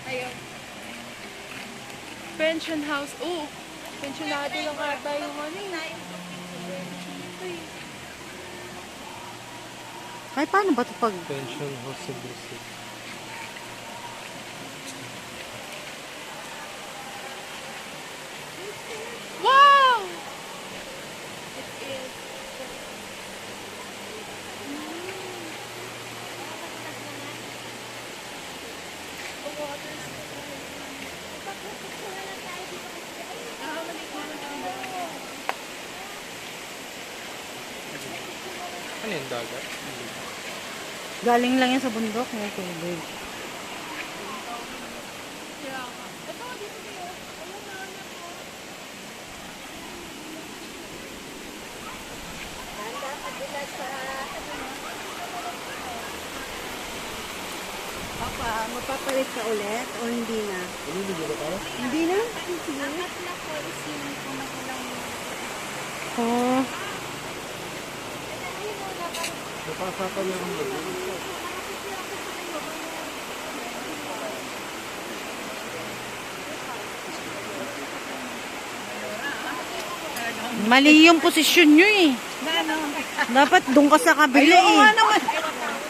Ayaw. Pension house. Oh, pensionado lang ata yung ano eh. Ay, paano ba ito pag... Pension house sa Brazil. Wow! Ano yung dagat? Galing lang yan sa bundok ng tubig. Papa, magpapalit ka ulit o hindi na? Hindi na? Apat na po is yung kumakulang Oh. Napasaka na rin ba? Mali yung posisyon nyo eh. Dapat doon ka sa kabila eh.